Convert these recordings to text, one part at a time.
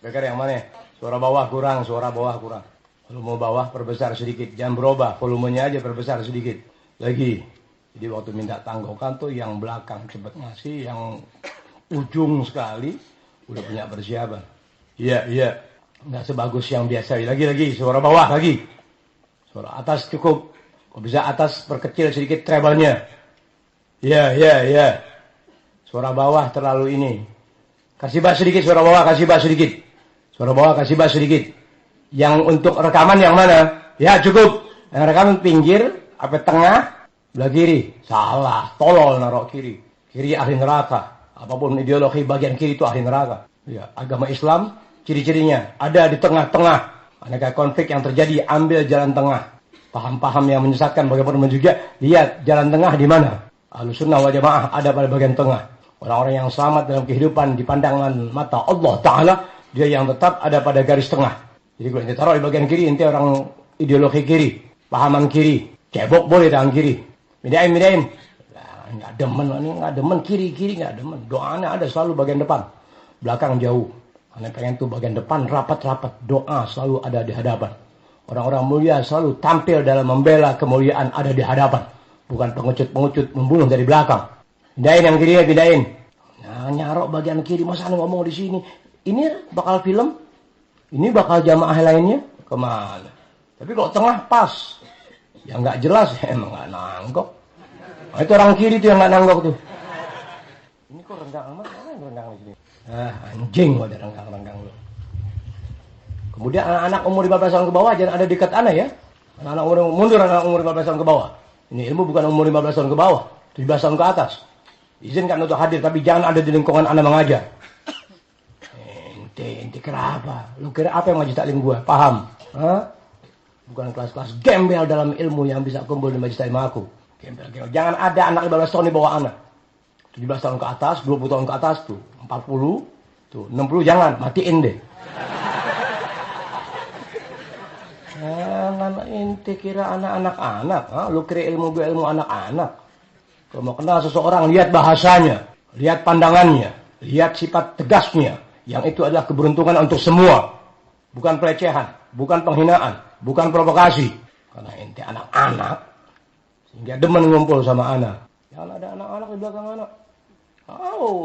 Speaker yang mana? Suara bawah kurang, suara bawah kurang. Kalau mau bawah perbesar sedikit, jangan berubah, volumenya aja perbesar sedikit. Lagi. Jadi waktu minta tanggokan tuh yang belakang cepet ngasih, yang ujung sekali udah punya persiapan. Iya. Nggak sebagus yang biasa. Lagi. Suara bawah lagi. Suara atas cukup. Kalau bisa atas perkecil sedikit treble-nya. Iya. Suara bawah terlalu ini. Kasih bass sedikit, suara bawah kasih bass sedikit. Suara bawah kasih bass sedikit. Yang untuk rekaman yang mana? Ya cukup. Yang rekaman pinggir, apa tengah, belah kiri. Salah, tolol naruh kiri. Kiri ahli neraka. Apapun ideologi bagian kiri itu ahli neraka. Ya, agama Islam ciri-cirinya ada di tengah-tengah. Aneka konflik yang terjadi, ambil jalan tengah. Paham-paham yang menyesatkan bagaimana juga, lihat jalan tengah di mana. Ahlussunnah wal Jamaah ada pada bagian tengah. Orang-orang yang selamat dalam kehidupan di pandangan mata Allah Ta'ala, dia yang tetap ada pada garis tengah. Jadi kalau ente taruh di bagian kiri, ente orang ideologi kiri, pahaman kiri, cebok boleh tangan kiri. Midain. Nggak demen kiri nggak demen. Doanya ada selalu bagian depan, belakang jauh. Ane pengen tuh bagian depan rapat. Doa selalu ada di hadapan. Orang-orang mulia selalu tampil dalam membela kemuliaan ada di hadapan. Bukan pengecut membunuh dari belakang. Pindahin yang kiri, pindahin. Nah, nyarok bagian kiri, masa ane ngomong di sini. Ini bakal film, ini bakal jamaah lainnya kemana? Tapi kalau tengah pas, yang nggak jelas emang nggak nanggok. Nah, itu orang kiri tuh yang nggak nanggok tuh. Ini kok renggang amat? Mana yang renggang di sini? Anjing ada renggang lu. Kemudian anak-anak umur 15 tahun ke bawah jangan ada dekat anak ya. Anak umur 15 tahun ke bawah. Ini ilmu bukan umur 15 tahun ke bawah, 17 tahun ke atas. Izinkan untuk hadir tapi jangan ada di lingkungan anak mengajar. Ente kenapa? Lu kira apa yang majlis taklim gua? Paham? Hah? Bukan kelas-kelas gembel dalam ilmu yang bisa kumpul di majlis taklim aku. Gembel. Jangan ada anak 15 tahun di bawah anak. 17 tahun ke atas, 20 tahun ke atas tuh, 40, tuh 60 jangan, matiin deh. Jangan ente kira anak-anak, lu kira ilmu gue ilmu anak-anak. Kalau mau kenal seseorang, lihat bahasanya, lihat pandangannya, lihat sifat tegasnya. Yang itu adalah keberuntungan untuk semua. Bukan pelecehan, bukan penghinaan, bukan provokasi. Karena ente anak-anak, sehingga demen ngumpul sama anak. Jangan ada anak-anak di belakang anak.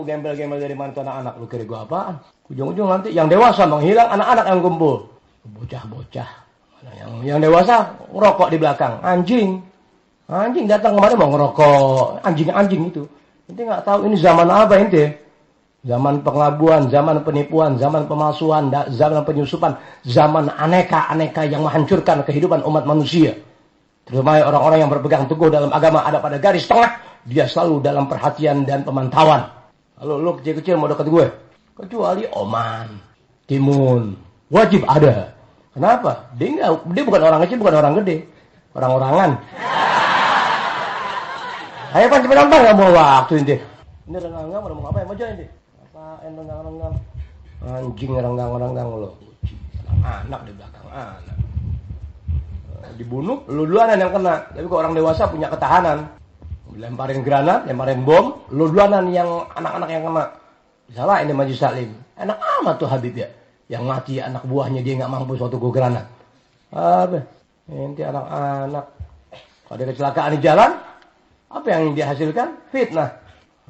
Gembel-gembel dari mana tuh anak-anak. Lu kira gua apaan? Ujung-ujung nanti yang dewasa menghilang, anak-anak yang kumpul. Bocah-bocah. Yang dewasa ngerokok di belakang. Anjing datang kemana mau ngerokok. Anjing itu. Ente nggak tahu ini zaman apa ente? Zaman pengelabuan, zaman penipuan, zaman pemalsuan, zaman penyusupan, zaman aneka-aneka yang menghancurkan kehidupan umat manusia. Terutama orang-orang yang berpegang teguh dalam agama ada pada garis tengah. Dia selalu dalam perhatian dan pemantauan. Kalau lu kecil-kecil mau dekat gue, kecuali Oman, Timun, wajib ada. Kenapa? Dia bukan orang kecil, bukan orang gede, orang-orangan. Ayo kan cepet nonton nggak mau waktu ini. Ini renggang-renggang, mau ngapain aja ini? Apaan renggang-renggang? Anjing renggang-renggang lo. Anak di belakang anak. Dibunuh, lu duluan yang kena. Tapi kalau orang dewasa punya ketahanan. Lemparin granat, lemparin bom, lu duluan yang anak-anak yang kena. Salah ini majlis taklim. Enak amat tuh Habib ya. Yang mati anak buahnya dia nggak mampu suatu go granat. Apa? Nanti anak-anak. Kalau ada kecelakaan di jalan, apa yang dia hasilkan? Fitnah.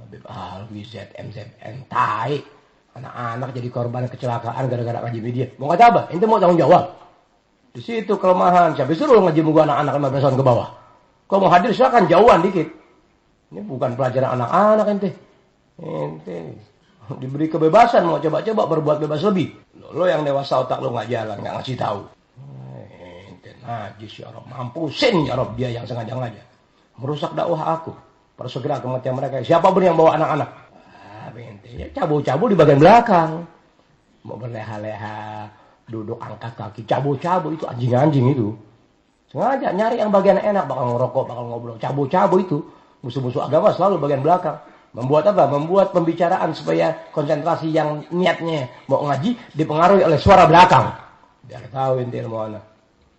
Habib Alwi, ZMZN, tai. Anak-anak jadi korban kecelakaan gara-gara ngaji media. Mau kata apa? Ente mau tanggung jawab. Di situ kelemahan. Siapa suruh ngaji gua anak-anak 15 tahun ke bawah? Kalau mau hadir silakan jauhan dikit. Ini bukan pelajaran anak-anak ente. Ente diberi kebebasan mau coba-coba berbuat bebas lebih. Lo yang dewasa otak lo nggak jalan, nggak ngasih tahu. Ente najis ya Rob, mampusin ya Rob dia yang sengaja-ngaja merusak dakwah aku. Persegera kematian mereka. Siapapun yang bawa anak-anak. Ente ya cabul-cabul di bagian belakang. Mau berleha-leha, duduk angkat kaki, cabul-cabul itu anjing-anjing itu. Sengaja nyari yang bagian enak, bakal ngerokok, bakal ngobrol. Cabul-cabul itu. Musuh-musuh agama selalu bagian belakang. Membuat apa? Membuat pembicaraan supaya konsentrasi yang niatnya mau ngaji dipengaruhi oleh suara belakang. Biar tahu ente ilmu anak.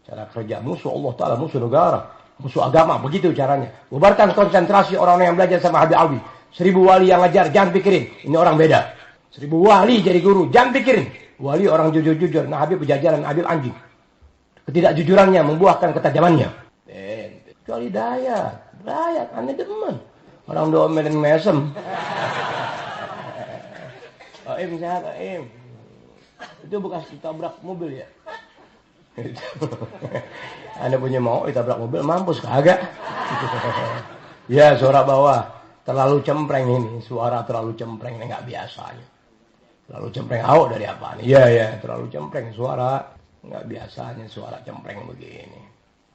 Cara kerja musuh Allah Ta'ala, musuh negara, musuh agama. Begitu caranya. Bubarkan konsentrasi orang yang belajar sama Habib Alwi. 1000 wali yang ngajar, jangan pikirin. Ini orang beda. 1000 wali jadi guru, jangan pikirin. Wali orang jujur-jujur. Nah Habib pejajaran, Habib anjing. Ketidakjujurannya membuahkan ketajamannya. Kecuali Dayat, aneh demen. Orang domelin mesem. Im sehat, Im. Itu bekas ditabrak mobil ya? Anda punya mau ditabrak mobil, mampus kagak? Ya, suara bawah. Terlalu cempreng ini. Suara terlalu cempreng ini nggak biasanya. Terlalu cempreng. Dari apa nih? Ya, terlalu cempreng suara. Nggak biasanya suara cempreng begini.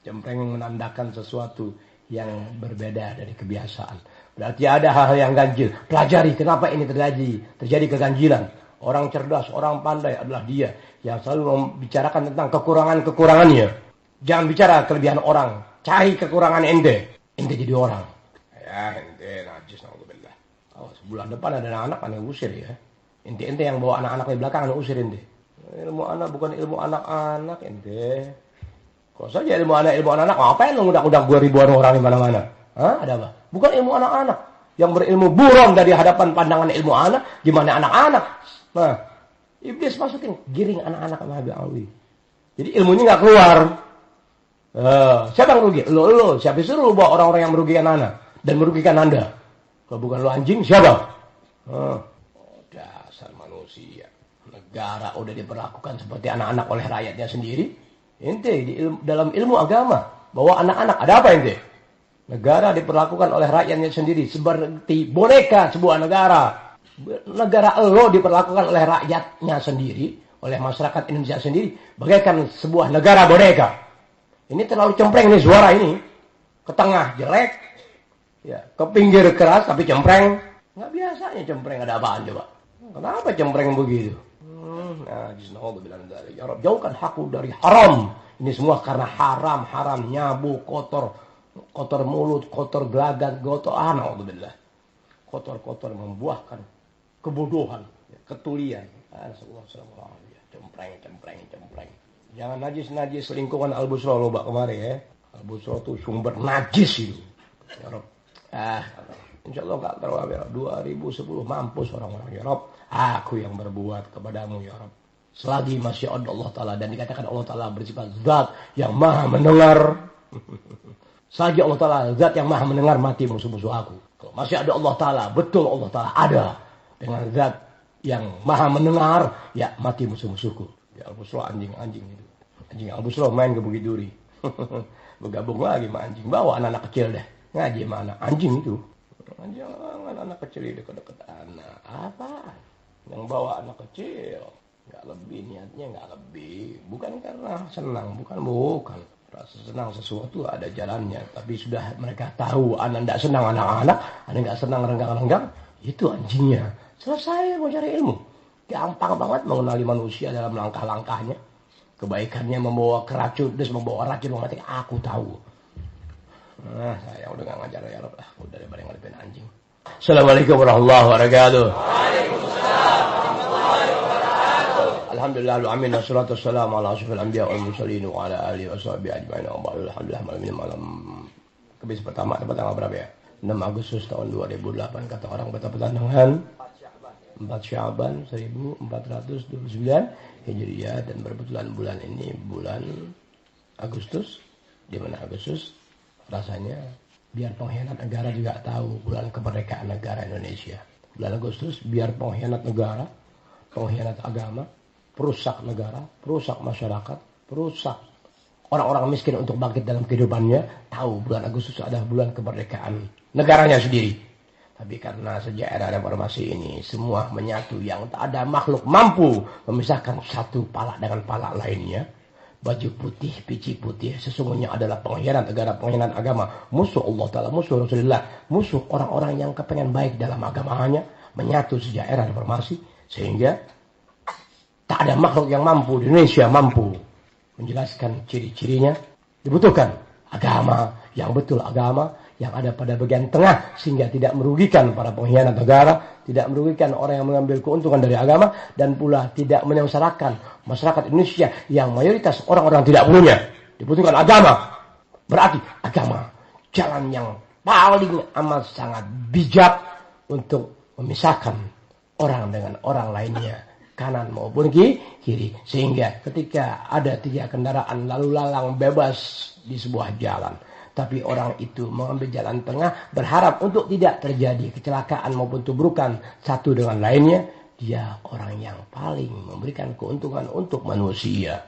Cempreng menandakan sesuatu yang berbeda dari kebiasaan. Berarti ada hal-hal yang ganjil. Pelajari kenapa ini terjadi keganjilan. Orang cerdas, orang pandai adalah dia yang selalu membicarakan tentang kekurangan-kekurangannya. Jangan bicara kelebihan orang. Cari kekurangan ente. Ente jadi orang. Ya, ente najis, na'udzubillah. Sebulan depan ada anak-anak yang usir ya. Ente yang bawa anak-anak di belakang yang usir ente. Ilmu anak bukan ilmu anak-anak ente. Kalau saja ilmu anak-anak, ngapain lu ngudak-ngudak 2 ribuan orang di mana-mana? Ada apa? Bukan ilmu anak-anak. Yang berilmu buron dari hadapan pandangan ilmu anak, gimana anak-anak? Nah, iblis masukin, giring anak-anak sama Habib Alwi. Jadi ilmunya nggak keluar. Siapa yang rugi? Lo. Siapa suruh lu bawa orang-orang yang merugikan anak dan merugikan Anda? Kalau bukan lo anjing, siapa? Dasar manusia. Negara udah diperlakukan seperti anak-anak oleh rakyatnya sendiri. Ente dalam ilmu agama bahwa anak-anak ada apa ente? Negara diperlakukan oleh rakyatnya sendiri seperti boneka sebuah negara. Negara lo diperlakukan oleh rakyatnya sendiri, oleh masyarakat Indonesia sendiri bagaikan sebuah negara boneka. Ini terlalu cempreng nih suara ini. Ke tengah jelek, ya, ke pinggir keras tapi cempreng. Nggak biasanya cempreng, ada apaan coba? Kenapa cempreng begitu? Nah, bilang dari ya Rabb, jauhkan aku dari haram. Ini semua karena haram, nyabu, kotor mulut, kotor gelagat, na'udzubillah. Kotor membuahkan kebodohan, ketulian. Cempreng. Jangan najis lingkungan Al-Busra lo bak kemarin ya. Al-Busra itu sumber najis itu. Ya Rabb. Insyaallah enggak terlalu 2010 mampus orang-orang ya Rabb. Aku yang berbuat kepadamu ya Rabb. Selagi masih ada Allah Ta'ala dan dikatakan Allah Ta'ala bersifat zat yang maha mendengar. Selagi Allah Ta'ala zat yang maha mendengar mati musuh-musuh aku. Kalau masih ada Allah Ta'ala, betul Allah Ta'ala ada. Dengan zat yang maha mendengar, ya mati musuh-musuhku. Ya Al-Busra anjing itu. Anjing Al-Busra main ke Bukit Duri. Bergabung lagi sama anjing. Bawa anak-anak kecil deh. Ngaji sama anjing itu. Jangan anak kecil deket-deket anak. Apa? Yang bawa anak kecil. Nggak lebih niatnya, nggak lebih. Bukan karena senang, bukan. Rasa senang sesuatu ada jalannya. Tapi sudah mereka tahu anak nggak senang anak-anak, anak nggak senang renggang-renggang, itu anjingnya. Selesai mau cari ilmu. Gampang banget mengenali manusia dalam langkah-langkahnya. Kebaikannya membawa keracun, terus membawa racun mematikan. Aku tahu. Nah, saya udah nggak ngajar ya Rabb. Aku daripada ngadepin anjing. Assalamualaikum warahmatullahi wabarakatuh. Waalaikumsalam warahmatullahi wabarakatuh. Alhamdulillah amin wassalatu wassalamu ala asyrofil anbiya wal mursalin wa ala alihi washabihi ajmain. Alhamdulillah malam Kamis pertama tanggal berapa ya? 6 Agustus tahun 2008 kata orang Kota Petandangan. 4 Syaban 1429 Hijriah dan berkebetulan bulan ini bulan Agustus. Di mana Agustus? Rasanya biar pengkhianat negara juga tahu bulan kemerdekaan negara Indonesia. Bulan Agustus biar pengkhianat negara, pengkhianat agama, perusak negara, perusak masyarakat, perusak orang-orang miskin untuk bangkit dalam kehidupannya, tahu bulan Agustus adalah bulan kemerdekaan negaranya sendiri. Tapi karena sejak era reformasi ini semua menyatu yang tak ada makhluk mampu memisahkan satu pala dengan pala lainnya. Baju putih, pici putih sesungguhnya adalah pengkhianat negara, pengkhianat agama, musuh Allah Ta'ala, musuh Rasulullah, musuh orang-orang yang kepengen baik dalam agamanya, menyatu sejak era reformasi, sehingga tak ada makhluk yang mampu di Indonesia mampu menjelaskan ciri-cirinya. Dibutuhkan agama yang betul, agama yang ada pada bagian tengah sehingga tidak merugikan para pengkhianat negara, tidak merugikan orang yang mengambil keuntungan dari agama, dan pula tidak menyengsarakan masyarakat Indonesia yang mayoritas orang-orang tidak punya. Dibutuhkan agama. Berarti agama jalan yang paling amat sangat bijak untuk memisahkan orang dengan orang lainnya kanan maupun kiri. Sehingga ketika ada 3 kendaraan lalu lalang bebas di sebuah jalan, tapi orang itu mengambil jalan tengah berharap untuk tidak terjadi kecelakaan maupun tubrukan satu dengan lainnya, dia orang yang paling memberikan keuntungan untuk manusia.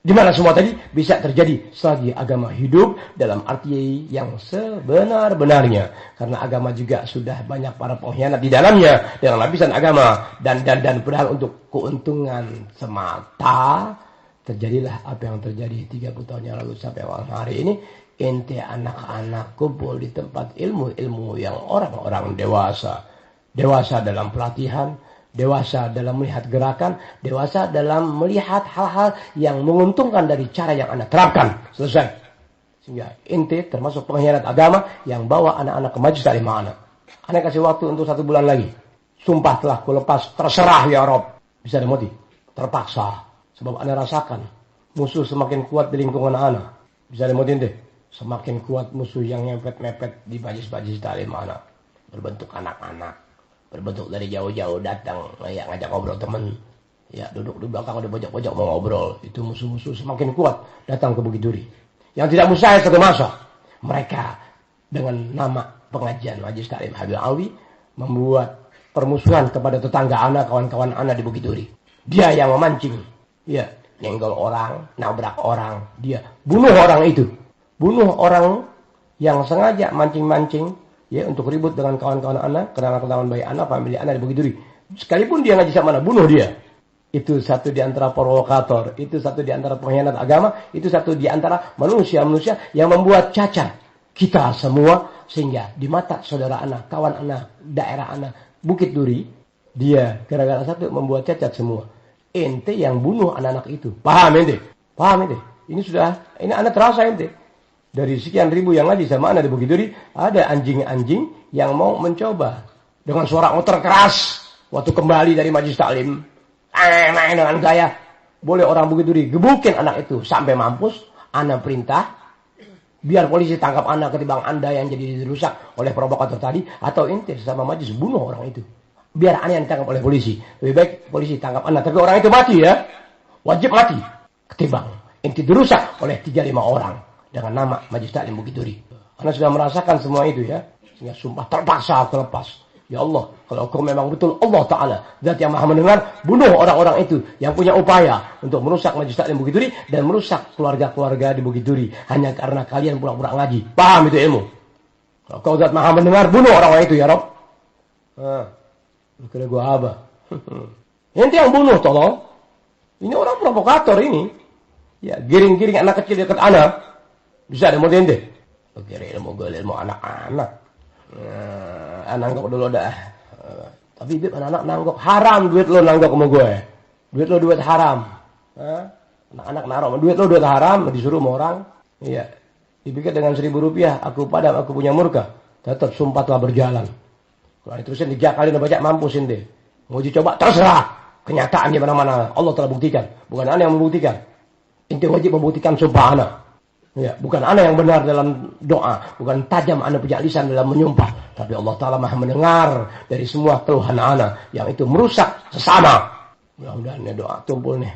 Di mana semua tadi bisa terjadi selagi agama hidup dalam arti yang sebenar-benarnya. Karena agama juga sudah banyak para pengkhianat di dalamnya dengan lapisan agama dan padahal untuk keuntungan semata terjadilah apa yang terjadi 30 tahun yang lalu sampai hari ini. Ente anak-anak kumpul di tempat ilmu yang orang-orang dewasa. Dewasa dalam pelatihan, dewasa dalam melihat gerakan, dewasa dalam melihat hal-hal yang menguntungkan dari cara yang Anda terapkan. Selesai. Sehingga ente termasuk pengkhianat agama yang bawa anak-anak ke majelis taklim anak. Anda kasih waktu untuk 1 bulan lagi. Sumpah telah kulepas, terserah ya Rob. Bisa dimoti. Terpaksa. Sebab Anda rasakan musuh semakin kuat di lingkungan Anda. Bisa dimoti deh. Semakin kuat musuh yang mepet-mepet di majelis taklim anak. Berbentuk anak-anak. Berbentuk dari jauh-jauh datang, ya ngajak ngobrol teman, ya duduk di belakang di pojok-pojok mau ngobrol. Itu musuh-musuh semakin kuat datang ke Bukit Duri. Yang tidak mustahil satu masa mereka dengan nama pengajian Majelis Taklim Habib Alwi membuat permusuhan kepada tetangga anak, kawan-kawan anak di Bukit Duri. Dia yang memancing, ya nyenggol orang, nabrak orang, dia bunuh orang itu, bunuh orang yang sengaja mancing-mancing. Ya, untuk ribut dengan kawan-kawan anak, kenalan-kenalan baik anak, famili anak di Bukit Duri. Sekalipun dia ngaji sama anak, bunuh dia. Itu satu di antara provokator, itu satu di antara pengkhianat agama, itu satu di antara manusia-manusia yang membuat cacat kita semua. Sehingga di mata saudara anak, kawan anak, daerah anak, Bukit Duri, dia gara-gara satu membuat cacat semua. Ente yang bunuh anak-anak itu. Paham ente? Paham ente? Ini anak terasa ente. Dari sekian ribu yang ngaji sama anak di Bukit Duri, ada anjing-anjing yang mau mencoba dengan suara motor keras waktu kembali dari majelis taklim. Main dengan gaya. Boleh orang Bukit Duri gebukin anak itu sampai mampus. Anak perintah biar polisi tangkap anak ketimbang Anda yang jadi dirusak oleh provokator tadi, atau ente sesama majelis bunuh orang itu. Biar anak yang ditangkap oleh polisi. Lebih baik polisi tangkap anak, tapi orang itu mati ya. Wajib mati. Ketimbang ente dirusak oleh 3-5 orang dengan nama Majelis Taklim Bukit Duri. Anda sudah merasakan semua itu ya. Sehingga sumpah terpaksa aku lepas. Ya Allah, kalau kau memang betul Allah Ta'ala, Zat yang maha mendengar, bunuh orang-orang itu yang punya upaya untuk merusak Majelis Taklim Bukit Duri dan merusak keluarga-keluarga di Bukit Duri. Hanya karena kalian pura-pura ngaji. Paham itu ilmu? Kalau kau Zat maha mendengar, bunuh orang-orang itu ya Rob. Lu kira gua apa? Ente yang bunuh tolong. Ini orang provokator ini. Ya, giring-giring anak kecil dekat anak. Bisa ada model deh. Kira ilmu anak-anak. Nanggok dulu dah. Tapi duit anak-anak nanggok. Haram duit lo nanggok sama gue. Duit lo duit haram. Anak-anak naruh. Duit lo duit haram. Disuruh sama orang. Iya. Dipikir dengan 1.000 rupiah. Aku padam. Aku punya murka. Tetap sumpah telah berjalan. Kalau diterusin 3 kali udah baca mampusin deh. Mau coba terserah. Kenyataan di mana-mana. Allah telah buktikan. Bukan Anda yang membuktikan. Inti wajib membuktikan sumpah Anda. Ya, bukan Anda yang benar dalam doa, bukan tajam Anda punya lisan dalam menyumpah, tapi Allah Ta'ala maha mendengar dari semua keluhan Anda yang itu merusak sesama. Mudah-mudahan nih doa tumpul nih,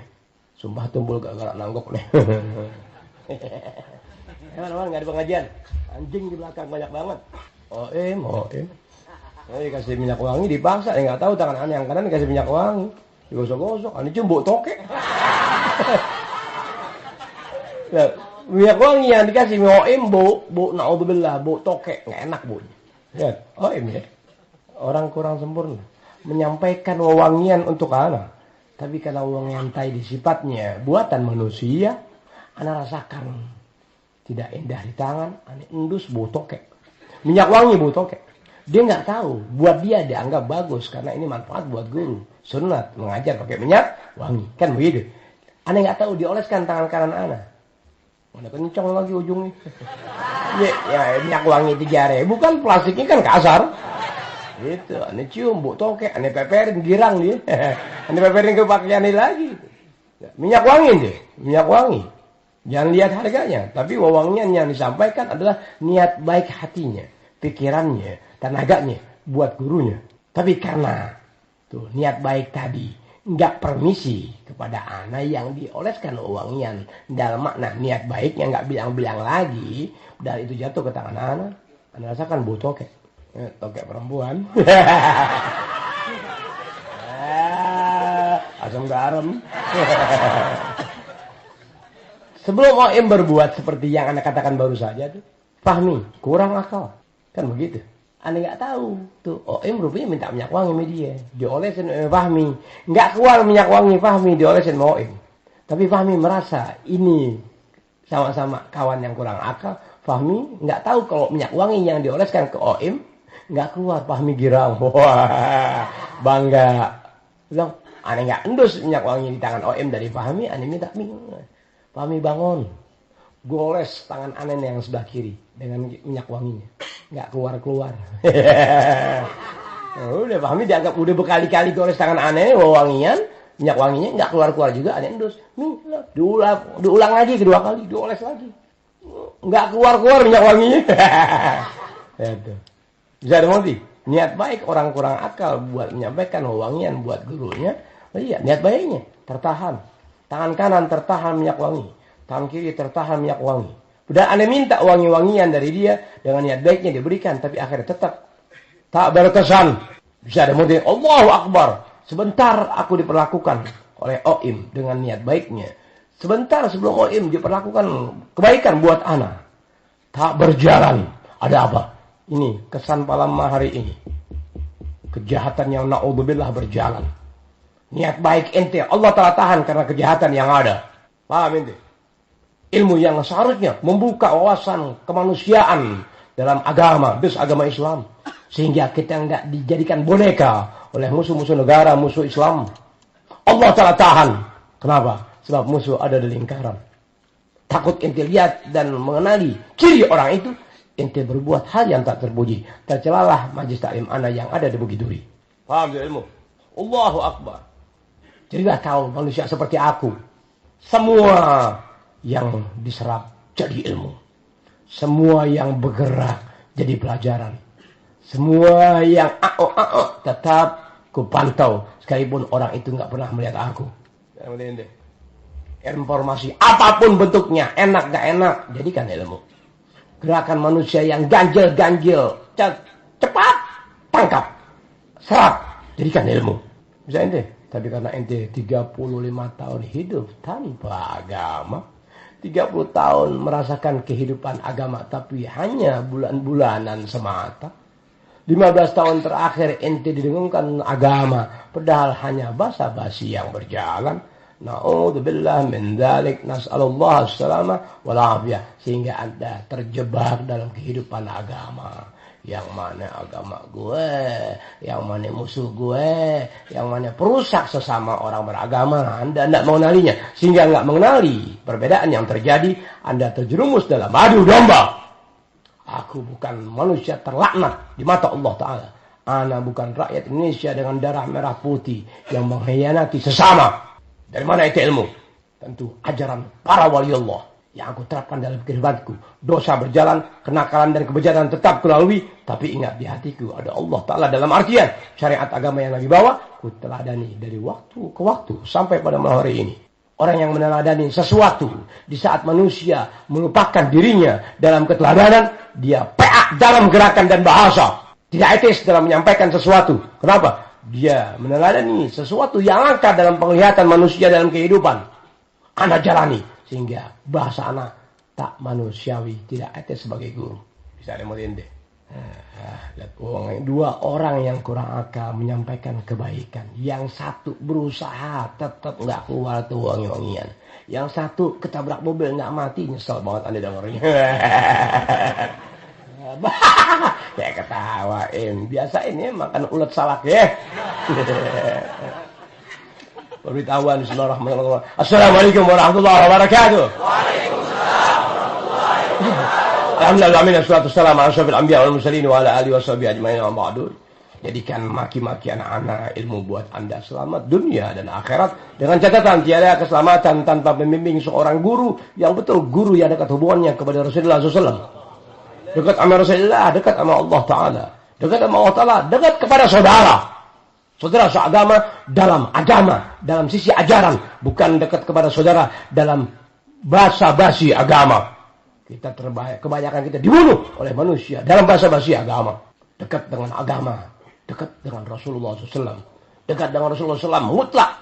sumpah tumpul gak nanggok nih. Teman-teman nggak ada pengajian, anjing di belakang banyak banget. Dikasih minyak wangi dipaksa, nggak tahu tangan Anda yang kanan dikasih minyak wangi, digosok-gosok, Anda cium tokek. Ya. Minyak wangi yang dikasih bau naudzubillah, bau tokek, nggak enak baunya. Ya, ya. Orang kurang sempurna menyampaikan wewangian untuk anak. Tapi kalau wewangian tadi sifatnya buatan manusia, anak rasakan tidak indah di tangan, anak endus bau tokek. Minyak wangi bau tokek. Dia nggak tahu, buat dia dianggap bagus karena ini manfaat buat guru. Sunat mengajar pakai minyak wangi, kan begitu. Anak nggak tahu dioleskan tangan kanan anak. Mana kencang lagi ujungnya. Ya minyak wangi 3.000 kan plastiknya kan kasar. Gitu, aneh cium, bau tokek, aneh peperin, girang dia. Aneh peperin ke pakaian ini lagi. Minyak wangi deh, minyak wangi. Jangan lihat harganya, tapi wewangian yang disampaikan adalah niat baik hatinya, pikirannya, tenaganya buat gurunya. Tapi karena tuh niat baik tadi nggak permisi kepada anak yang dioleskan wangian dalam makna niat baiknya, nggak bilang-bilang lagi, dari itu jatuh ke tangan anak rasakan bau tokek, tokek perempuan. Asam garam. Sebelum OM berbuat seperti yang Anda katakan baru saja tuh, Fahmi kurang akal, kan begitu. Anda nggak tahu tuh OM rupanya minta minyak wangi sama dia, diolesin Fahmi, nggak keluar minyak wangi Fahmi, diolesin sama OM. Tapi Fahmi merasa ini sama-sama kawan yang kurang akal. Fahmi nggak tahu kalau minyak wangi yang dioleskan ke OM nggak keluar. Fahmi girang, wah bangga, bilang aneh nggak endus minyak wangi di tangan OM dari Fahmi, aneh minta minum. Fahmi bangun, goles tangan aneh yang sebelah kiri dengan minyak wanginya, nggak keluar. Udah Fahmi dianggap udah berkali-kali goles tangan aneh wangian, minyak wanginya nggak keluar juga, aneh endus. Diulang lagi kedua kali, dioles lagi, nggak keluar minyak wanginya. Itu bisa dimengerti. Niat baik orang kurang akal buat menyampaikan wangian buat gurunya, iya niat baiknya tertahan. Tangan kanan tertahan minyak wangi, tangan kiri tertahan minyak wangi. Udah aneh minta wangi-wangian dari dia dengan niat baiknya diberikan, tapi akhirnya tetap tak berkesan. Bisa dimengerti. Allahu Akbar. Sebentar aku diperlakukan oleh OIM dengan niat baiknya. Sebentar sebelum OIM diperlakukan kebaikan buat anak. Tak berjalan. Ada apa? Ini kesan malam hari ini. Kejahatan yang na'udzubillah berjalan. Niat baik ente Allah telah tahan karena kejahatan yang ada. Paham ente? Ilmu yang seharusnya membuka wawasan kemanusiaan dalam agama, agama Islam. Sehingga kita enggak dijadikan boneka oleh musuh-musuh negara, musuh Islam. Allah telah tahan. Kenapa? Sebab musuh ada di lingkaran. Takut ente lihat dan mengenali ciri orang itu, ente berbuat hal yang tak terpuji. Tercelalah majlis taklim ana yang ada di Bukit Duri. Paham ya ilmu? Allahu Akbar. Jadilah kau manusia seperti aku. Semua yang diserap jadi ilmu. Semua yang bergerak jadi pelajaran. Semua yang tetap kupantau. Sekalipun orang itu nggak pernah melihat aku. Informasi apapun bentuknya, enak gak enak, jadikan ilmu. Gerakan manusia yang ganjil, cepat, tangkap, serap, jadikan ilmu. Bisa ente. Tapi karena ente 35 tahun hidup tanpa agama, 30 tahun merasakan kehidupan agama tapi hanya bulan-bulanan semata. 15 tahun terakhir ente didengungkan agama, padahal hanya basa-basi yang berjalan. Na'udzubillah min dzalik, nas'alullah as-salamah wal afiyah. Sehingga Anda terjebak dalam kehidupan agama. Yang mana agama gue, yang mana musuh gue, yang mana perusak sesama orang beragama. Anda tidak mengenalinya. Sehingga nggak mengenali perbedaan yang terjadi, Anda terjerumus dalam adu domba. Aku bukan manusia terlaknat di mata Allah Ta'ala. Ana bukan rakyat Indonesia dengan darah merah putih yang mengkhianati sesama. Dari mana itu ilmu? Tentu ajaran para wali Allah yang aku terapkan dalam kehidupanku. Dosa berjalan, kenakalan dan kebejatan tetap kulalui, tapi ingat di hatiku ada Allah Ta'ala dalam artian syariat agama yang Nabi bawa, ku teladani dari waktu ke waktu sampai pada malam hari ini. Orang yang meneladani sesuatu di saat manusia melupakan dirinya dalam keteladanan, dia peak dalam gerakan dan bahasa. Tidak etis dalam menyampaikan sesuatu. Kenapa? Dia meneladani sesuatu yang langka dalam penglihatan manusia dalam kehidupan. Anda jalani. Sehingga bahasa anak tak manusiawi, tidak etis sebagai guru. Bisa dimutin deh. Dua orang yang kurang akal menyampaikan kebaikan. Yang satu berusaha tetap nggak keluar tuh wangi-wangian. Yang satu ketabrak mobil nggak mati, nyesel banget Anda dengarnya. Kayak ketawain. Biasa ini makan ulet salak ya. Pemberitahuan bismillahirrahmanirrahim. Assalamualaikum warahmatullahi wabarakatuh. Waalaikumsalam warahmatullahi wabarakatuh. Alhamdulillah wassalatu wassalamu ala asyrafil anbiya wal mursalin wa ala alihi washabihi ajmain wa ba'du. Jadikan maki-maki anak-anak ilmu buat Anda selamat dunia dan akhirat. Dengan catatan tiada keselamatan tanpa pembimbing seorang guru yang betul guru yang dekat hubungannya kepada Rasulullah SAW. Dekat sama Rasulullah, dekat sama Allah Ta'ala. Dekat sama Allah Ta'ala, dekat kepada saudara. Saudara seagama dalam agama, dalam sisi ajaran, bukan dekat kepada saudara dalam basa-basi agama. Kita kebanyakan kita dibunuh oleh manusia dalam basa-basi agama. Dekat dengan agama, dekat dengan Rasulullah SAW, dekat dengan Rasulullah SAW mutlak,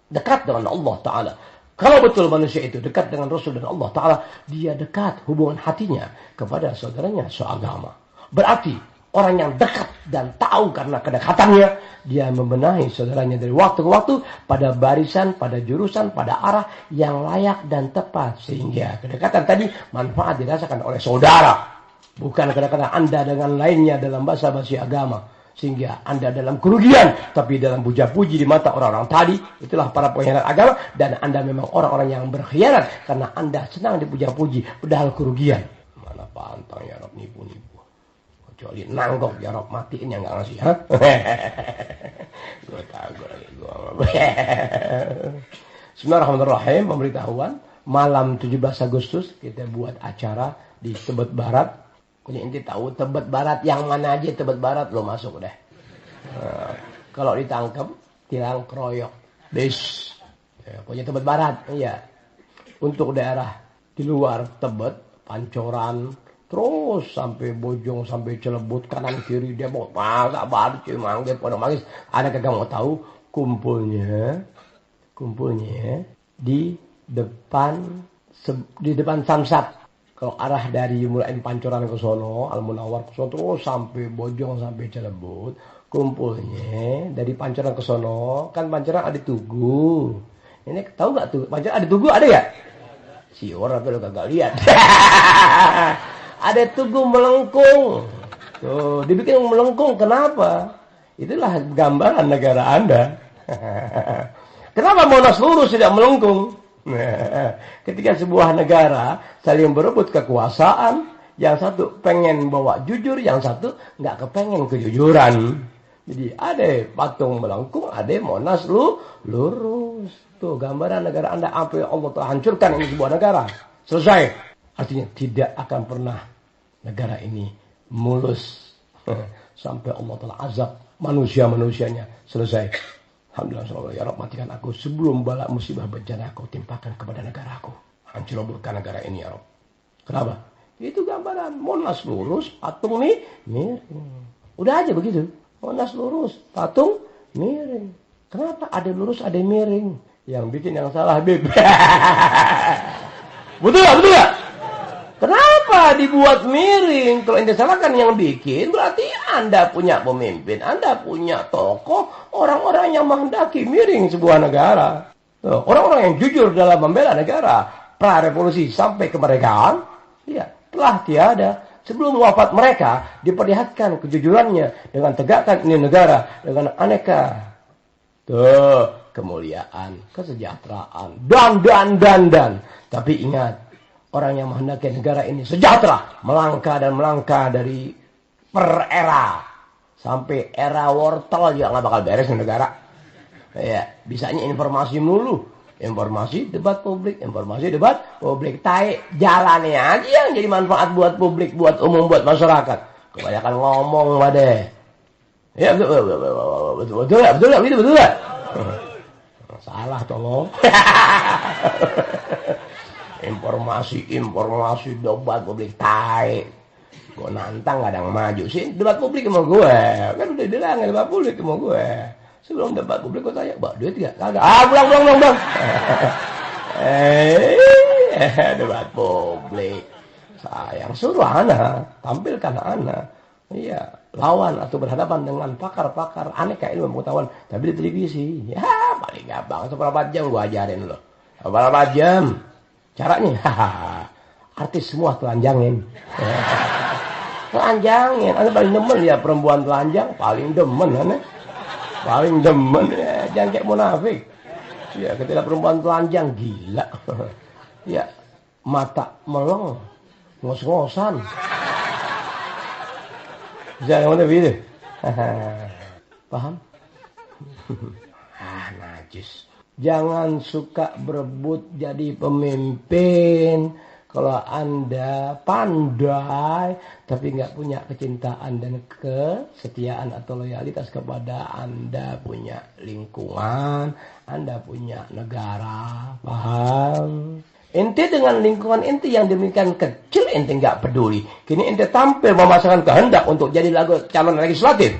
dekat dengan Allah Ta'ala. Kalau betul manusia itu dekat dengan Rasul dan Allah Ta'ala, dia dekat hubungan hatinya kepada saudaranya seagama. Berarti orang yang dekat dan tahu karena kedekatannya, dia membenahi saudaranya dari waktu ke waktu pada barisan, pada jurusan, pada arah yang layak dan tepat. Sehingga kedekatan tadi manfaat dirasakan oleh saudara. Bukan kedekatan Anda dengan lainnya dalam basa-basi agama. Sehingga Anda dalam kerugian, tapi dalam puja-puji di mata orang-orang tadi, itulah para pengkhianat agama, dan Anda memang orang-orang yang berkhianat, karena Anda senang dipuja-puji, padahal kerugian. Mana pantang ya Rob nipu-nipu. Kecuali nanggok ya Rob matiin yang gak ngasih, ha? Gue tahu lagi, Bismillahirrahmanirrahim, pemberitahuan, malam 17 Agustus, kita buat acara di Tebet Barat. Punya inti tahu Tebet Barat yang mana aja Tebet Barat lo masuk deh. Kalau ditangkap tilang keroyok. Des. Ya, punya Tebet Barat, iya. Untuk daerah di luar Tebet, Pancoran, terus sampai Bojong, sampai Cilebut, kanan kiri dia mau masak baru cuy manggil pada manggis. Ada kagak mau tahu kumpulnya di depan Samsat. Kalau arah dari mulai Pancoran ke sono, Al-Munawar ke sono, terus sampai Bojong, sampai Cilebut, kumpulnya dari Pancoran ke sono, kan Pancoran ada Tugu. Ini tahu nggak tuh? Pancoran ada Tugu ada ya? Si orang tuh kagak lihat. Ada Tugu melengkung. Tuh, dibikin melengkung. Kenapa? Itulah gambaran negara Anda. Kenapa Monas lurus tidak melengkung? Nah, ketika sebuah negara saling berebut kekuasaan, yang satu pengen bawa jujur, yang satu nggak kepengen kejujuran. Jadi ada patung melengkung, ada Monas lurus. Tuh gambaran negara Anda, apa yang Allah telah hancurkan ini sebuah negara. Selesai. Artinya tidak akan pernah negara ini mulus sampai Allah telah azab manusia-manusianya. Selesai. Alhamdulillah, ya Rabb, matikan aku sebelum bala musibah bencana kau timpakan kepada negaraku. Hancur leburkan negara ini, ya Rabb. Kenapa? Itu gambaran Monas lurus, patung nih miring. Udah aja begitu. Monas lurus, patung miring. Kenapa ada lurus, ada miring? Yang bikin yang salah, Beb. Betul gak? Kenapa dibuat miring? Kalau Anda salahkan yang bikin, berarti Anda punya pemimpin, Anda punya tokoh, orang-orang yang menghendaki miring sebuah negara. Orang-orang yang jujur dalam membela negara, pra-revolusi sampai kemerdekaan, ya, telah tiada. Sebelum wafat mereka, diperlihatkan kejujurannya dengan tegakkan ini negara, dengan aneka. Tuh, kemuliaan, kesejahteraan, dan. Tapi ingat, orang yang menghendaki negara ini sejahtera, melangkah dan melangkah dari per era sampai era wortel juga nggak bakal beres negara. Ya, bisanya informasi mulu, informasi debat publik, tai jalannya aja yang jadi manfaat buat publik, buat umum, buat masyarakat. Kebanyakan ngomong badai. Ya betul ya. Salah tolong. Informasi debat publik tai. Gue nantang kadang maju sih debat publik sama gue. Kan udah bilang debat publik sama gue. Sebelum debat publik gue tanya, "Mbak, duit enggak?" Kagak. Pulang. Debat publik. Sayang, suruh anak, tampilkan anak. Iya, lawan atau berhadapan dengan pakar-pakar aneka ilmu pengetahuan, tapi di televisi. Ya, paling gampang. Seberapa jam gue ajarin lo. Berapa jam? Caranya, artis semua telanjangin. Telanjangin, anda paling demen ya perempuan telanjang, paling demen aneh. Paling demen, ya. Jangan kayak munafik. Ya, ketika perempuan telanjang, gila. Ya, mata meleng, ngos-ngosan. Jangan begitu. Paham? Najis. Jangan suka berebut jadi pemimpin. Kalau Anda pandai tapi nggak punya kecintaan dan kesetiaan atau loyalitas kepada Anda punya lingkungan, Anda punya negara, paham? Ente dengan lingkungan ente yang demikian kecil ente nggak peduli. Kini ente tampil memasangkan kehendak untuk jadi calon legislatif.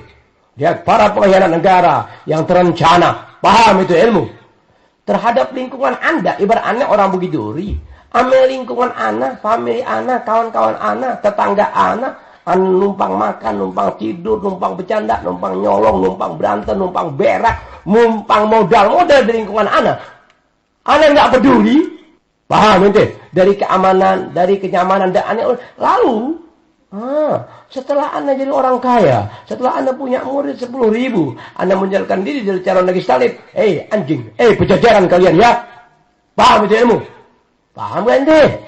Lihat para pengkhianat negara yang terencana, paham itu ilmu. Terhadap lingkungan Anda, ibaratnya orang Bukit Duri. Ambil lingkungan anak, family anak, kawan-kawan anak, tetangga anak, numpang makan, numpang tidur, numpang bercanda, numpang nyolong, numpang berantem, numpang berak, numpang modal-modal di lingkungan anak. Anak nggak peduli, paham ente? Dari keamanan, dari kenyamanan, dan anak lalu, setelah Anda jadi orang kaya, setelah Anda punya murid 10.000, Anda menjalankan diri dari calon legislatif, anjing, pejajaran kalian ya, paham itu ilmu? Paham kan ente?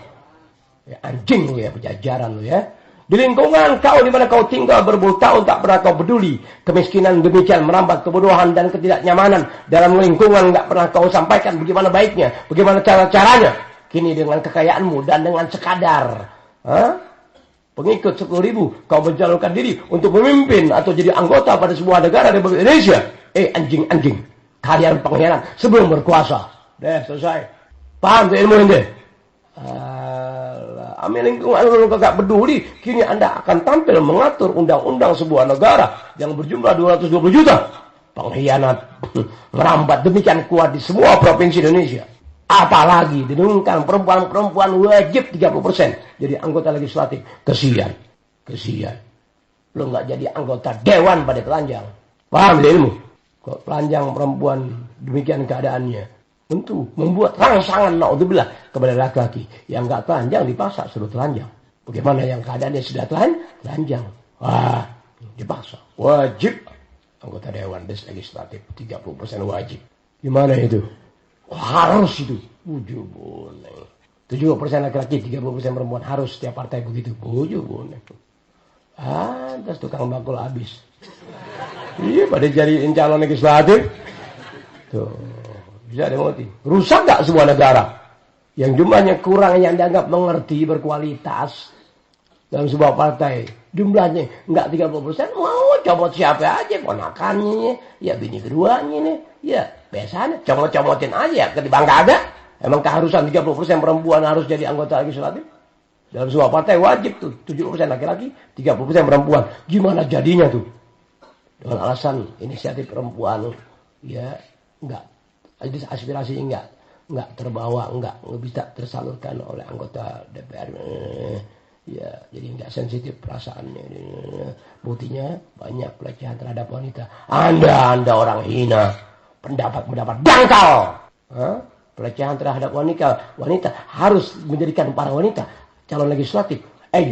Ya, anjing lu ya, pejajaran lu ya. Di lingkungan kau di mana kau tinggal berpuluh-tahun tak pernah kau peduli. Kemiskinan demikian merambat kebodohan dan ketidaknyamanan dalam lingkungan nggak pernah kau sampaikan bagaimana baiknya, bagaimana cara-caranya. Kini dengan kekayaanmu dan dengan sekadar pengikut 10.000 kau mencalonkan diri untuk memimpin atau jadi anggota pada sebuah negara Republik Indonesia. Anjing, kalian pengkhianat sebelum berkuasa. Selesai. Paham tuh ilmu ente? Ambil lingkungan lu kagak peduli. Kini Anda akan tampil mengatur undang-undang sebuah negara yang berjumlah 220 juta. Pengkhianat merambat demikian kuat di semua provinsi Indonesia. Apalagi didengungkan perempuan-perempuan wajib 30% jadi anggota legislatif. Kesian. Lu nggak jadi anggota dewan pada telanjang. Paham ilmu? Kok telanjang perempuan demikian keadaannya. Tentu membuat rangsangan naudzubillah kepada laki-laki yang enggak telanjang dipaksa suruh telanjang. Bagaimana yang keadaannya sudah telanjang? Wah, dipaksa. Wajib anggota dewan legislatif 30% wajib. Gimana itu? Harus itu. 70% laki-laki, 30% perempuan harus setiap partai begitu. Terus tukang bakul habis. Iya, pada jadiin calon legislatif. Tuh. Bisa dimoti. Rusak gak sebuah negara yang jumlahnya kurang yang dianggap mengerti berkualitas dalam sebuah partai? Jumlahnya enggak 30%, mau comot siapa aja, ponakannya, ya bini keduanya nih, ya biasanya comot-comotin aja, ketimbang kagak. Emang keharusan 30% perempuan harus jadi anggota legislatif? Dalam sebuah partai wajib tuh 70% laki-laki, 30% perempuan. Gimana jadinya tuh? Dengan alasan inisiatif perempuan, ya enggak. Aspirasinya enggak terbawa, enggak bisa tersalurkan oleh anggota DPR. Ya, jadi enggak sensitif perasaannya. Buktinya banyak pelecehan terhadap wanita. Anda orang hina, pendapat dangkal. Pelecehan terhadap wanita harus menjadikan para wanita calon legislatif.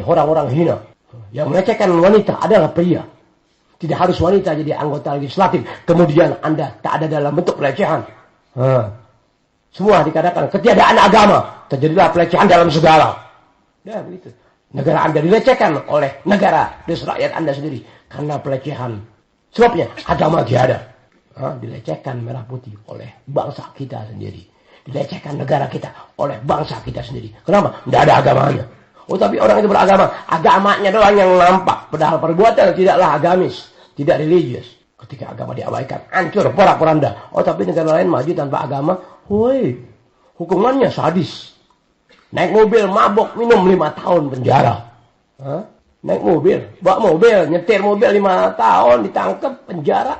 Orang-orang hina yang melecehkan wanita adalah pria. Tidak harus wanita jadi anggota legislatif. Kemudian Anda tak ada dalam bentuk pelecehan. Semua dikatakan ketiadaan agama, terjadilah pelecehan dalam segala. Ya begitu. Negara Anda dilecehkan oleh negara dan rakyat Anda sendiri karena pelecehan. Sebabnya agama tiada. Dilecehkan merah putih oleh bangsa kita sendiri. Dilecehkan negara kita oleh bangsa kita sendiri. Kenapa? Tidak ada agamanya. Tapi orang itu beragama, agamanya doang yang nampak. Padahal perbuatan tidaklah agamis, tidak religius. Ketika agama diabaikan, hancur porak-poranda. Tapi negara lain maju tanpa agama, hukumannya sadis. Naik mobil, mabok, minum 5 tahun penjara. Naik mobil, bawa mobil, nyetir mobil 5 tahun, ditangkap, penjara.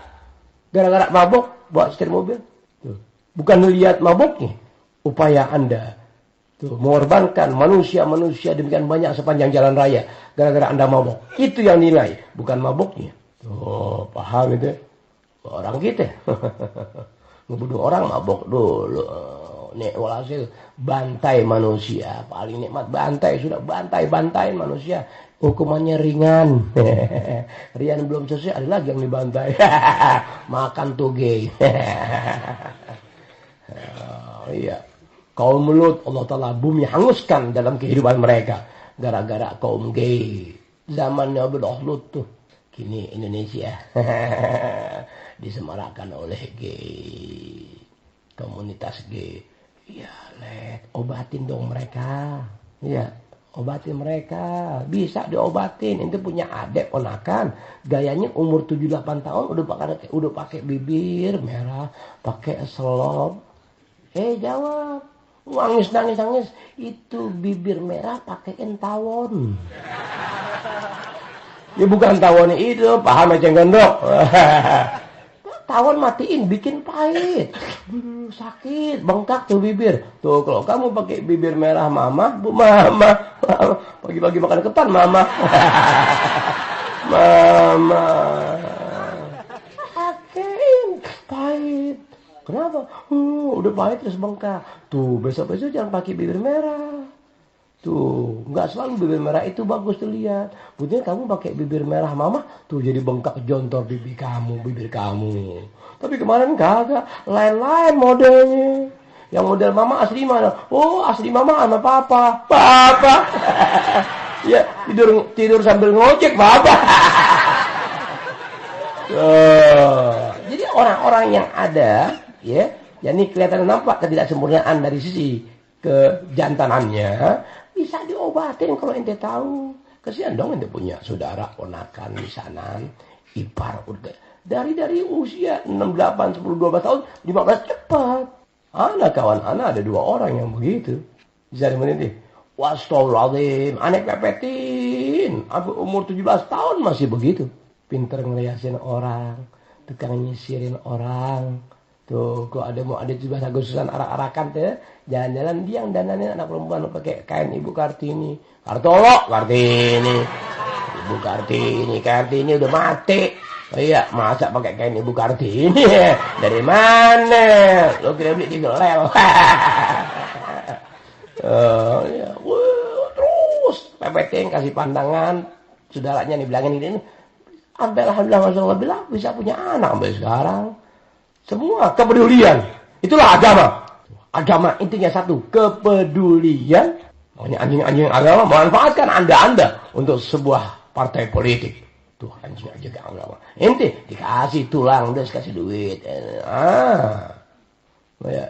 Gara-gara mabok, bawa setir mobil. Bukan lihat maboknya. Upaya Anda mengorbankan manusia-manusia demikian banyak sepanjang jalan raya. Gara-gara Anda mabok. Itu yang nilai, bukan maboknya. Paham itu? Orang kita ngebunuh orang mabok dulu. Nek walhasil bantai manusia, paling nikmat bantai, sudah bantai manusia, hukumannya ringan. Rian belum selesai, ada lagi yang dibantai. Makan toge. Iya. Kaum Lut, Allah Ta'ala bumi hanguskan dalam kehidupan mereka gara-gara kaum gay. Zamannya Lut tuh. Kini Indonesia disemarakan oleh gay, komunitas gay. Ya, obatin dong mereka. Iya, obatin mereka. Bisa diobatin. Ente punya adik ponakan, gayanya umur 7-8 tahun udah pakai bibir merah, pakai selop. Jawab. Nangis. Itu bibir merah pakein tawon. Ya bukan tawon itu, paham eceng gondok. Tawon matiin, bikin pahit. Sakit, bengkak tuh bibir. Tuh kalau kamu pakai bibir merah mama, bu mama. Pagi-pagi makan ketan mama. Mama. Pakein, pahit. Kenapa? Udah pahit terus bengkak. Tuh besok-besok jangan pakai bibir merah. Tuh, nggak selalu bibir merah itu bagus dilihat. Buktinya kamu pakai bibir merah mama, tuh jadi bengkak jontor bibir kamu. Tapi kemarin kagak, lain-lain modelnya. Yang model mama asli mana? Oh, asli mama sama papa. Papa. Ya, tidur sambil ngojek papa. Jadi orang-orang yang ada, ya, ini kelihatan nampak ketidaksempurnaan dari sisi kejantanannya. Bisa diobatin kalau ente tahu. Kasihan dong ente punya saudara, ponakan, misanan, ipar. Dari usia 6, 8, 10, 12 tahun, 15 cepat. Kawan anak ada 2 orang yang begitu. Bisa dimeniti. Wastaghfirullahaladzim, aneh pepetin. Aku umur 17 tahun masih begitu. Pinter ngeliasin orang, tukang nyisirin orang. Tuh, kalau ada 17 Agustusan arak-arakan tuh, jalan-jalan dia yang dananin anak perempuan pakai kain Ibu Kartini. Kartini. Ibu Kartini udah mati. Oh iya, masa pakai kain Ibu Kartini? Dari mana? Lo kira beli di gelel. Ya. Terus pepetin kasih pandangan, saudaranya dibilangin ini. Alhamdulillah masyaallah bilang bisa punya anak sampai sekarang. Semua kepedulian. Itulah agama. Agama intinya satu, kepedulian. Makanya anjing-anjing agama memanfaatkan Anda untuk sebuah partai politik. Tuh anjing aja agama. Ente dikasih tulang, terus kasih duit.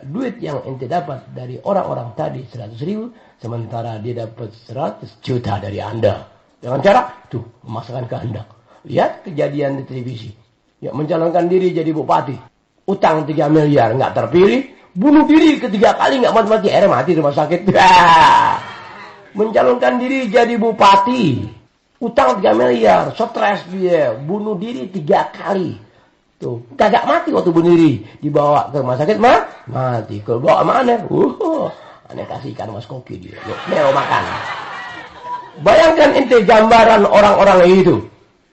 Duit yang ente dapat dari orang-orang tadi 100.000, sementara dia dapat 100 juta dari Anda. Dengan cara tuh memasukkan kehendak. Lihat kejadian di televisi. Ya, mencalonkan diri jadi bupati. Utang 3 miliar nggak terpilih, bunuh diri 3 kali nggak mati, akhirnya mati di rumah sakit. Mencalonkan diri jadi bupati, utang 3 miliar, stres dia, bunuh diri 3 kali. Tuh, kagak mati waktu bunuh diri, dibawa ke rumah sakit mati. Kalau bawa mana? Aneh kasih ikan mas koki dia, melo makan. Bayangkan ente gambaran orang-orang itu.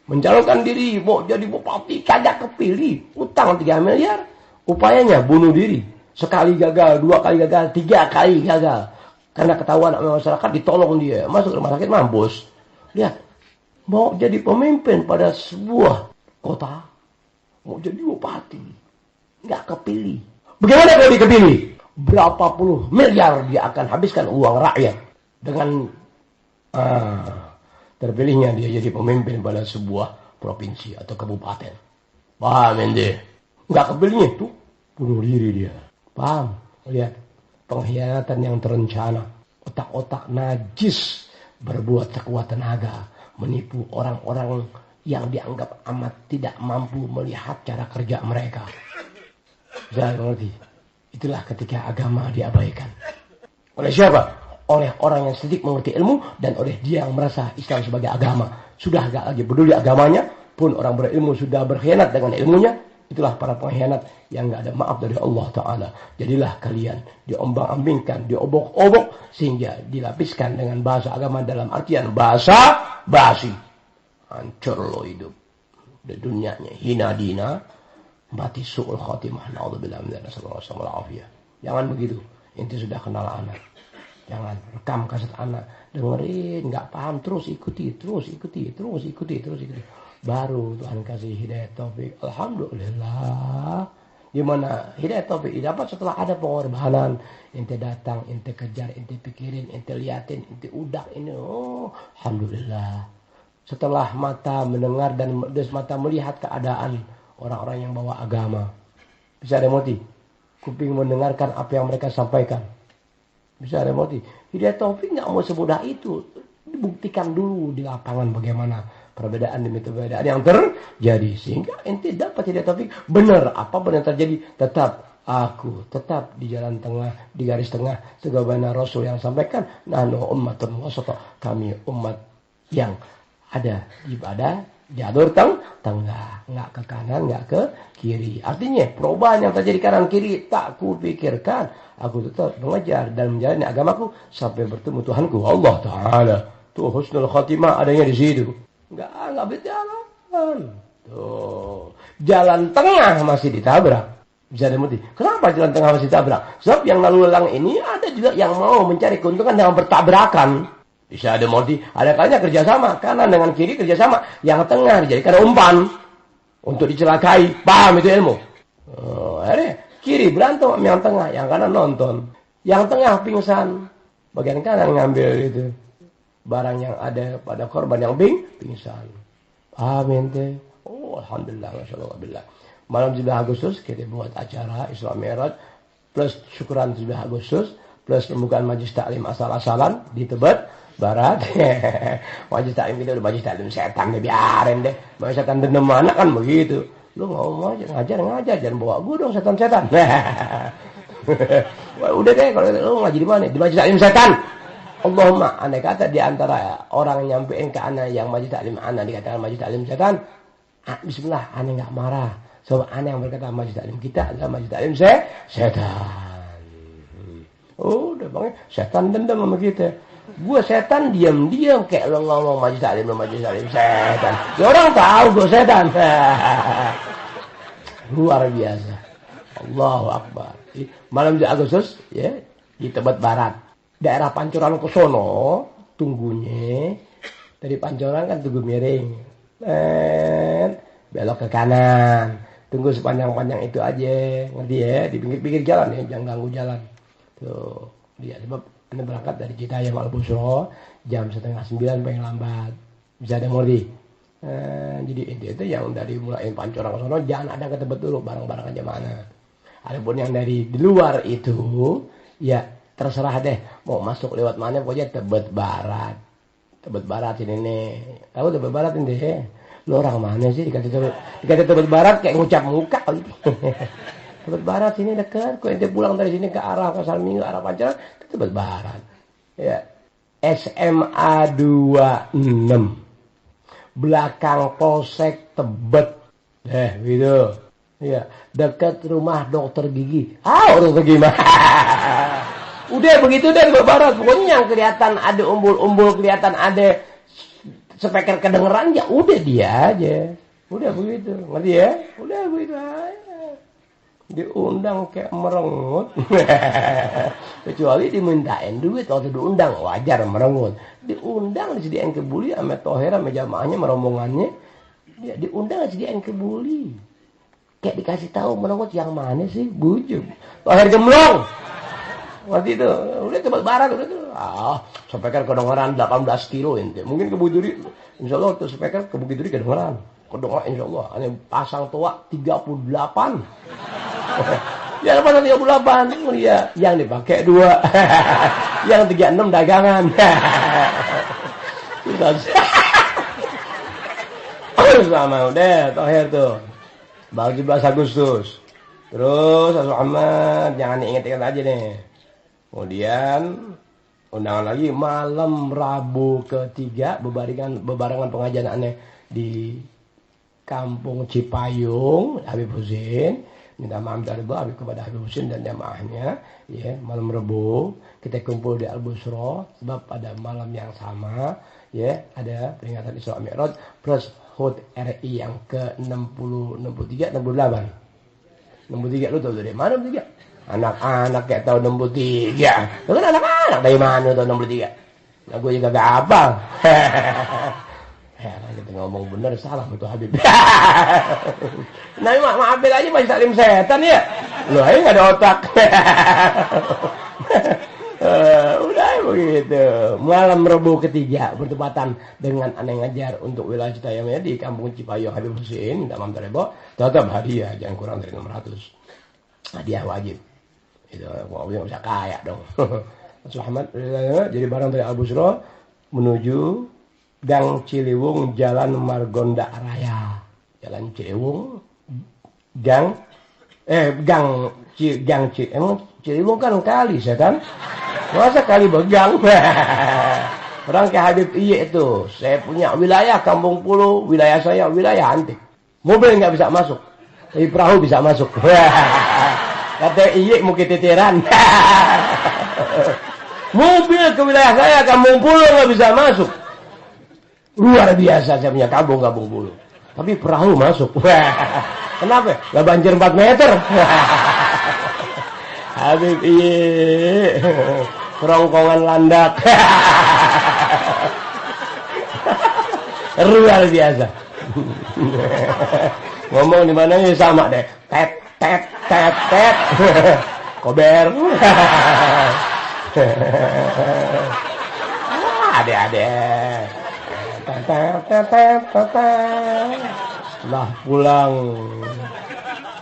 Mencalonkan diri, mau jadi bupati, kagak kepilih, utang 3 miliar, upayanya bunuh diri. Sekali gagal, 2 kali gagal, 3 kali gagal. Karena ketahuan sama masyarakat, ditolong dia. Masuk rumah sakit, mampus. Lihat, mau jadi pemimpin pada sebuah kota, mau jadi bupati, nggak kepilih. Bagaimana kalau dikepilih? Berapa puluh miliar dia akan habiskan uang rakyat. Dengan terpilihnya dia jadi pemimpin pada sebuah provinsi atau kabupaten. Paham ente? Nggak kepilihnya tuh bunuh diri dia. Paham? Lihat pengkhianatan yang terencana, otak-otak najis berbuat sekuat tenaga, menipu orang-orang yang dianggap amat tidak mampu melihat cara kerja mereka. Jangan mengerti. Itulah ketika agama diabaikan. Oleh siapa? Oleh orang yang sedikit mengerti ilmu dan oleh dia yang merasa Islam sebagai agama. Sudah gak lagi peduli agamanya, pun orang berilmu sudah berkhianat dengan ilmunya. Itulah para pengkhianat yang gak ada maaf dari Allah Ta'ala. Jadilah kalian diombang-ambingkan, diobok-obok, sehingga dilapiskan dengan bahasa agama dalam artian bahasa basi. Hancur lo hidup. Di dunianya hina dina, mati su'ul khotimah. Na'udzubillah min dzalik. Jangan begitu. Inti sudah kenal anak. Jangan rekam kaset anak, dengerin, nggak paham terus ikuti. Baru Tuhan kasih hidayah taufik. Alhamdulillah. Gimana hidayah taufik dapat setelah ada pengorbanan. Ente datang, ente kejar, ente pikirin, ente liatin, ente udak ini. Oh, alhamdulillah. Setelah mata mendengar dan mata melihat keadaan orang-orang yang bawa agama, bisa ada motif. Kuping mendengarkan apa yang mereka sampaikan. Bisa ada motif. Hidayah taufik nggak mau semudah itu. Dibuktikan dulu di lapangan bagaimana perbedaan demi perbedaan yang terjadi. Sehingga ente dapat hidayah taufik. Benar, apapun yang terjadi, tetap aku tetap di jalan tengah, di garis tengah. Sebagaimana Rasul yang sampaikan, nahnu ummatun wasata. Kami umat yang ada ibadah jalur tengah, nggak ke kanan, nggak ke kiri. Artinya perubahan yang terjadi kanan kiri tak kupikirkan. Aku tetap mengajar dan menjalani agamaku sampai bertemu Tuhanku Allah Taala. Tuh husnul khotimah adanya di situ. Nggak berjalan. Tuh jalan tengah masih ditabrak. Bisa dimengerti. Kenapa jalan tengah masih ditabrak? Sebab yang lalu lalang ini ada juga yang mau mencari keuntungan dengan bertabrakan. Bisa ada modi, ada kalanya kerjasama kanan dengan kiri kerjasama. Yang tengah dijadikan umpan untuk dicelakai. Paham itu ilmu? Akhirnya kiri berantem sama yang tengah, yang kanan nonton. Yang tengah pingsan, bagian kanan ngambil itu barang yang ada pada korban yang pingsan. Amin teh. Oh alhamdulillah, masyaallah. Malam 7 Agustus kita buat acara Isra Mi'raj plus syukuran 7 Agustus plus pembukaan majelis taklim asal-asalan di Tebet Barat. Majelis taklim kita udah majelis taklim setan deh, biarin deh. Majelis setan dendam anak kan begitu. Lu mau ngajar jangan bawa gue dong setan-setan. Udah deh kalau lu ngaji di mana? Di majelis taklim setan. Allahumma, andai kata di antara orang yang nyampein ke ana yang majelis taklim ana dikatakan majelis taklim setan, bismillah, ana enggak marah. Sebab ana yang berkata majelis taklim kita adalah majelis taklim setan. Udah bang, setan dendam sama kita. Gue setan diam-diam kayak lo ngomong majelis taklim setan. Ya orang tahu gue setan. Luar biasa. Allahu Akbar. Malam 7 Agustus ya di Tebet Barat. Daerah Pancoran Kusono, tunggunya dari Pancoran kan tunggu miring. Belok ke kanan. Tunggu sepanjang-panjang itu aja. Ngerti ya? Di pinggir-pinggir jalan ya, jangan ganggu jalan. Tuh, dia sebab ini berangkat dari Citayam Al Busro jam 8:30 paling lambat. Bisa ada murni. Jadi itu yang dari mulai Pancoran Kusono jangan ada ke Tebet dulu, barang-barang aja mana. Adapun yang dari di luar itu ya terserah deh mau masuk lewat mana, pokoknya Tebet Barat. Tebet Barat ini nih. Tahu Tebet Barat ini deh. Lu orang mana sih dikata Tebet Barat kayak ngucap muka gitu. Tebet Barat sini dekat. Kok ente pulang dari sini ke arah Pasar Minggu, arah Pancoran, ke Tebet Barat. Ya. SMA 26. Belakang Polsek Tebet. Gitu. Ya, dekat rumah dokter gigi. Dokter gigi mah. Udah begitu deh Tebet Barat. Pokoknya yang kelihatan ada umbul-umbul, kelihatan ada speaker kedengeran, ya udah dia aja. Udah begitu. Ngerti ya? Udah begitu aja. Diundang kayak merengut. Kecuali dimintain duit waktu diundang, wajar merengut. Diundang disediain kebuli sama tohera sama jamaahnya, merombongannya. Ya, diundang disediain kebuli. Kayak dikasih tahu merengut yang mana sih? Bujuk. Toher gemblong. Waktu itu udah Tebet Barat udah tuh. Speaker kedengeran 18 kilo ente. Mungkin ke Bukit Duri, insyaallah tuh speaker ke Bukit Duri kedengeran. Kedengeran insyaallah. Ane pasang tua 38. Ya pasang 38. Iya, yang dipakai 2. Yang 36 dagangan. Sama udah toher tuh. Bagi 17 Agustus. Terus Rasul Ahmad jangan diingat-ingat aja nih. Kemudian undangan lagi malam Rabu ketiga bebarengan pengajian aneh di Kampung Cipayung Habib Husin. Minta maaf dari Habib kepada Habib Husin dan jamaahnya. Ya, malam Rabu kita kumpul di Al Busro sebab pada malam yang sama ya ada peringatan Isra Mi'raj plus HUT RI yang ke-60 63 68. 63 lu tahu dari mana 63? Anak-anak kayak tahun 63. Lu kan anak-anak dari mana tahun 63? Nah gue juga gak hafal. Kita ngomong bener salah betul Habib. Nah maafin aja masih taklim setan ya. Lu aja gak ada otak. Udah begitu. Malam Rabu ketiga bertepatan dengan aneh ngajar untuk wilayah Citayam ya di Kampung Cipayung Habib Husin. Minta maaf terebo. Tetap hadiah jangan kurang dari 600. Hadiah wajib. Itu mau bisa kaya dong. Mas Muhammad, jadi barang dari Al Busro menuju Gang Ciliwung, Jalan Margonda Raya. Jalan Ciliwung, Gang emang Ciliwung kan kali, setan. Masa kali begang? Orang ke Habib Iye itu, saya punya wilayah Kampung Pulau, wilayah saya wilayah antik. Mobil nggak bisa masuk, tapi perahu bisa masuk. Kata Iye mau ketiteran. Mobil ke wilayah saya Kampung Pulau nggak bisa masuk. Luar biasa saya punya Kampung Pulau. Tapi perahu masuk. Kenapa? Lah banjir 4 meter. Habib Iye. Kerongkongan landak. Luar biasa. Ngomong di mana ya sama deh. Tet. Kober. Adek-adek. Lah pulang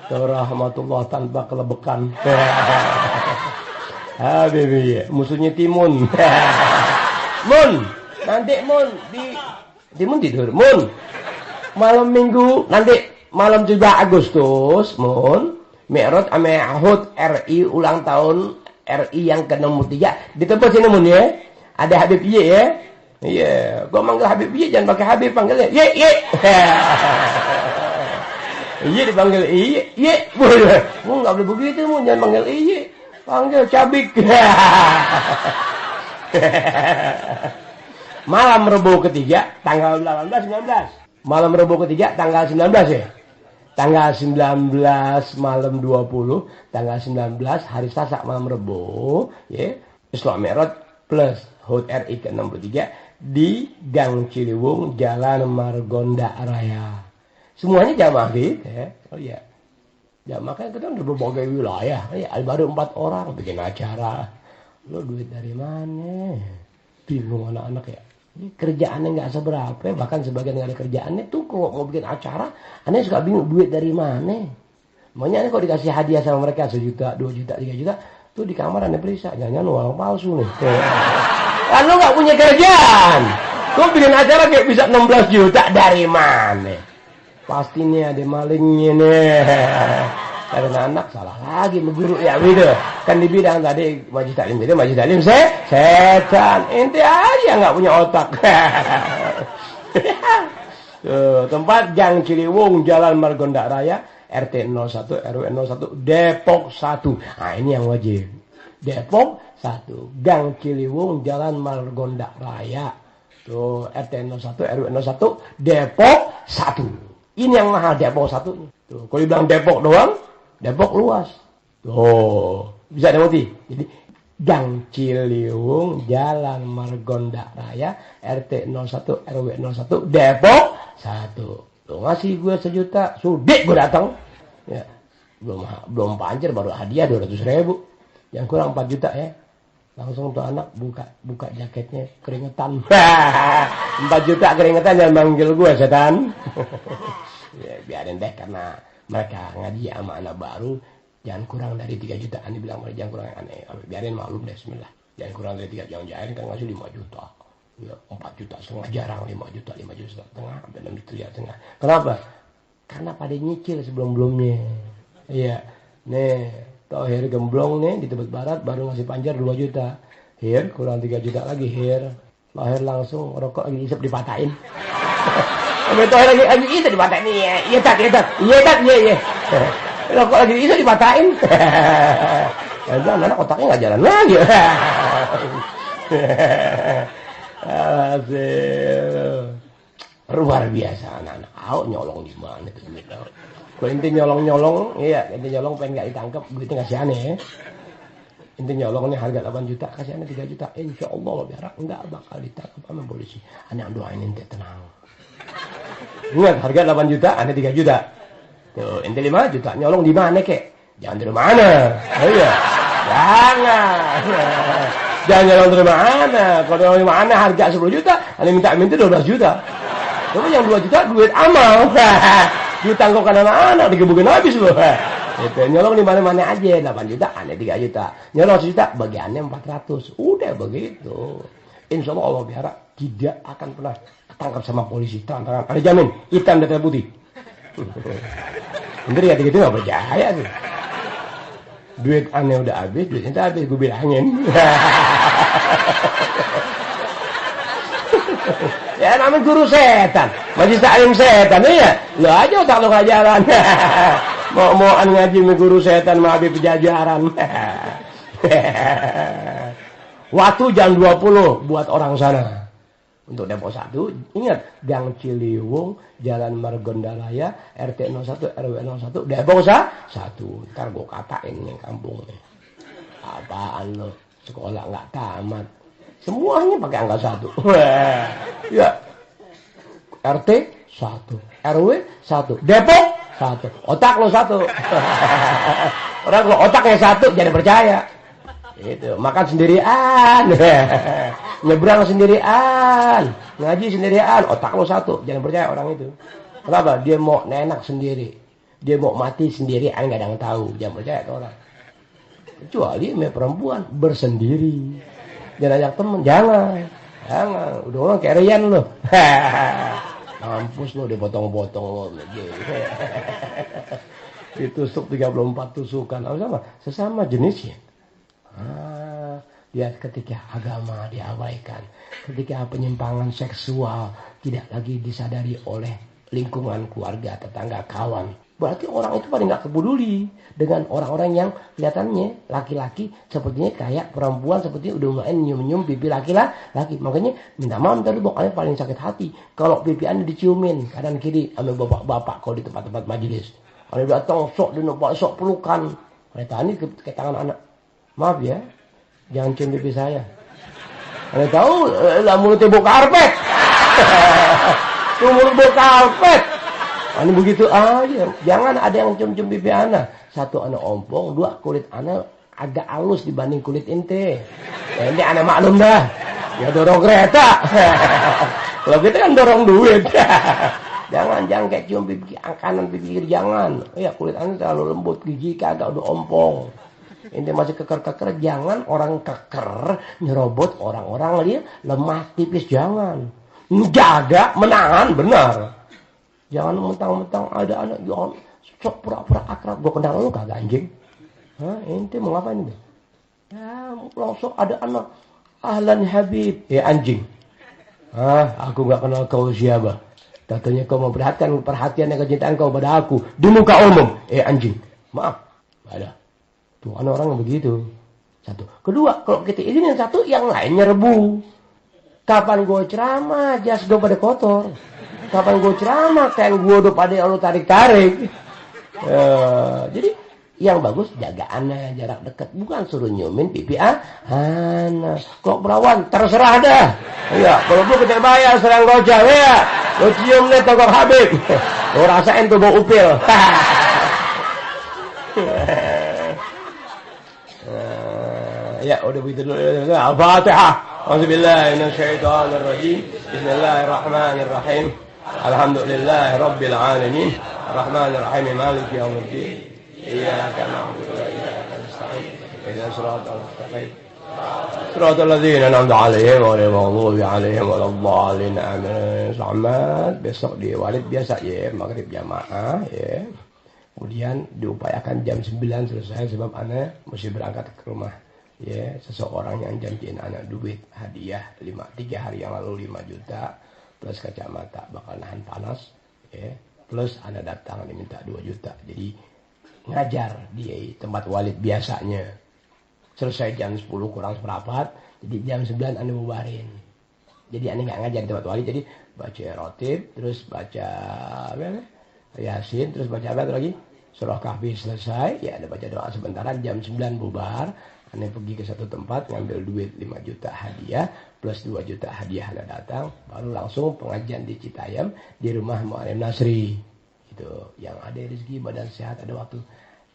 ke rahmatullah tanpa kelebekan. Habib, musuhnya Timun. Mun, nanti Mun Timun tidur. Mun, malam Minggu nanti malam 7 Agustus, Mun, Mi'raj ame HUT RI ulang tahun RI yang ke-63 di tempat sini Mun ya. Ada Habib Iye ya. Iya, gua manggil Habib Iye jangan pakai Habib, panggilnya Ye. Iye dipanggil Iye. Mun enggak boleh begitu, Mun, jangan panggil Iye. Panggil Cabik. Malam Rebo ketiga tanggal 18 19. Malam Rebo ketiga tanggal 19 ya. Tanggal 19 malam 20, tanggal 19 hari Selasa malam Rebo, ya. Isra Mi'raj plus HUT RI ke-63 di Gang Ciliwung, Jalan Margonda Raya. Semuanya jamaah ya. Oh iya. Jamaah kan kita udah berbagai wilayah. Ya, baru 4 orang bikin acara. Lo duit dari mana? Bingung anak-anak ya. Ini kerjaannya nggak seberapa, bahkan sebagian nggak ada kerjaannya tuh kok mau bikin acara, aneh suka bingung duit dari mana. Makanya aneh kok dikasih hadiah sama mereka 1 juta, 2 juta, 3 juta, tuh di kamar aneh periksa, jangan-jangan uang palsu nih. Kan lo nggak punya kerjaan, kok bikin acara kayak bisa 16 juta dari mana? Pasti nih ada malingnya nih. Karena anak salah lagi mengguru ya gitu. Kan dibilang tadi Majlis Taklim itu Majlis Taklim setan. Ente aja nggak punya otak. Tuh, tempat Gang Ciliwung, Jalan Margonda Raya, RT 01 RW 01 Depok 1. Nah, ini yang wajib. Depok 1, Gang Ciliwung, Jalan Margonda Raya. Tuh, RT 01 RW 01 Depok 1. Ini yang mahal Depok 1. Tuh, kalau dibilang Depok doang, Depok luas. Tuh, bisa dimengerti. Jadi Gang Ciliwung, Jalan Margonda Raya, RT 01 RW 01 Depok 1. Tuh, ngasih gue 1 juta, sudik gue datang. Ya. Belum pancer baru hadiah 200.000. Yang kurang 4 juta ya. Langsung tuh anak buka jaketnya keringetan. 4 juta keringetan jangan manggil gue setan. Ya, biarin deh karena mereka ngaji sama anak baru jangan kurang dari 3 juta. Ani bilang jangan kurang aneh. Biarin maklum deh, bismillah. Jangan kurang dari 3, jangan jahilin kan ngasih 5 juta. Ya, 4 juta setengah jarang 5 juta setengah, sampai 6 juta setengah. Kenapa? Karena pada nyicil sebelum-belumnya. Iya. Nih, Tohir gemblong nih di Tebet Barat baru ngasih panjar 2 juta. Hir kurang 3 juta lagi hir. Lahir langsung rokok lagi isep dipatahin. Sampai Tohir lagi isep dipatahin. Iya tak. Rokok lagi isep dipatahin. Jangan anak otaknya nggak jalan lagi. Luar biasa anak-anak. Nyolong di mana tuh duit tau. Kalau inti nyolong, iya, inti nyolong pengen nggak ditangkap, duitnya ngasih aneh ya. Inti nyolong nih harga 8 juta, kasih aneh 3 juta. Insya Allah biar nggak bakal ditangkap sama polisi. Aneh doain inti tenang. Ingat harga 8 juta, aneh 3 juta. Tuh, inti 5 juta, nyolong di mana kek? Jangan di mana. Oh iya, jangan nyolong di mana. Kalau nyolong di mana harga 10 juta, aneh minta 12 juta. Tapi yang 2 juta duit amal. Ditangguhkan anak-anak, digebukin habis loh. Itu nyolong di mana-mana aja, 8 juta, aneh 3 juta. Nyolong 1 juta, bagiannya 400. Udah begitu. Insya Allah biara tidak akan pernah ketangkap sama polisi. Tangan, ada jamin, hitam dan putih. Bener ya, gitu nggak percaya sih. Duit aneh udah habis, duitnya udah habis, gue bilangin. Ya namanya guru setan, majlis taklim setan, ya. Lo aja otak lo gak jalan. Mau-mauan ngaji sama guru setan, sama habis pejajaran. Waktu jam 20 buat orang sana. Untuk Depok 1, ingat, Gang Ciliwung, Jalan Margonda Raya, RT 01, RW 01, Depok 1. Ntar gue katain yang kampung nih. Apaan lo? Sekolah nggak tamat. Semuanya pakai angka 1. Ya. RT 1, RW 1, Depok 1. Otak lo 1. Orang kalau otaknya 1 jangan percaya. Itu, makan sendirian. Nyebrang sendirian, ngaji sendirian, otak lo 1, jangan percaya orang itu. Kenapa? Dia mau nenak sendiri, dia mau mati sendirian, nggak ada yang tahu, jangan percaya ke orang. Kecuali sama perempuan bersendiri, jangan ajak temen, jangan, udah orang kayak Rian lo. Mampus lo, dipotong-potong lo. Ditusuk 34 tusukan, sama sesama jenisnya. Lihat ketika agama diabaikan, ketika penyimpangan seksual tidak lagi disadari oleh lingkungan keluarga, tetangga, kawan. Berarti orang itu paling nggak peduli dengan orang-orang yang kelihatannya laki-laki sepertinya kayak perempuan, sepertinya udah mulai nyium-nyium pipi laki-laki. Makanya minta maaf tadi bokapnya paling sakit hati kalau pipi anda diciumin kanan kiri sama bapak-bapak kalau di tempat-tempat majelis. Kalau datang sok dinopak sok pelukan, mereka ini ke tangan anak. Maaf ya. Jangan cium pipi saya. Anda tahu, lah mulutnya bau karpet. Tuh mulut bau karpet. Ini begitu aja. Jangan ada yang cium-cium pipi Anda. 1 anak ompong, 2 kulit Anda agak halus dibanding kulit ente. Ya, ini Anda maklum dah. Ya dorong kereta. Kalau kita kan dorong duit. Jangan kayak cium pipi kanan, pipi kiri, jangan. Ya kulit Anda terlalu lembut, gigi kagak udah ompong. Ini masih keker-keker, jangan orang keker nyerobot orang-orang dia lemah tipis, jangan. Jaga, menahan, benar. Jangan mentang-mentang ada anak, jangan sok pura-pura akrab. Gue kenal lu kagak anjing. Hah, ente mau ngapain ini? Ya, langsung ada anak, ahlan habib. Ya anjing. Aku gak kenal kau siapa. Katanya kau memperhatikan perhatian dan kecintaan kau pada aku di muka umum. Anjing. Maaf, ada. Tuh, orang yang begitu. 1. Kedua, kalau kita izinin 1, yang lainnya rebu. Kapan gue ceramah, jas gue pada kotor. Kapan gue ceramah, kain gue udah pada lu tarik-tarik. Jadi, yang bagus jaga anak, jarak dekat. Bukan suruh nyiumin pipi anak. Kok perawan, terserah dah. Ya, kalau lu kita bayar, serang gojek ya. Lu cium deh togok Habib. Lu rasain tuh bau upil. Ya udah begitu dulu. Al-Fatihah. Auzubillahi minasyaitonirrajim. Bismillahirrahmanirrahim. Alhamdulillahirabbil alamin. Arrahmanirrahim. Maliki yaumiddin. Iyyaka na'budu wa iyyaka nasta'in. Ihdinas siratal mustaqim. Siratal ladzina an'amta 'alaihim ghairil maghdubi 'alaihim waladdallin. Amin. Selamat besok di Walid biasa ya, maghrib jamaah ya. Kemudian diupayakan jam 9 selesai sebab anak mesti berangkat ke rumah. Ya, seseorang yang janjiin anak duit hadiah 3 hari yang lalu 5 juta plus kacamata bakal nahan panas ya, plus anak datang diminta 2 juta. Jadi ngajar di tempat Walid biasanya selesai jam 10 kurang seperempat, jadi jam 9 anak bubarin. Jadi anak nggak ngajar di tempat Walid, jadi baca rotib, terus baca Yasin, terus baca apa lagi? Surah Kahfi selesai, ya ada baca doa sebentaran, jam 9 bubar. Anda pergi ke satu tempat, ngambil duit 5 juta hadiah, plus 2 juta hadiah Anda datang, baru langsung pengajian di Citayam, di rumah Mu'alim Nasri. Itu, yang ada rezeki, badan sehat, ada waktu.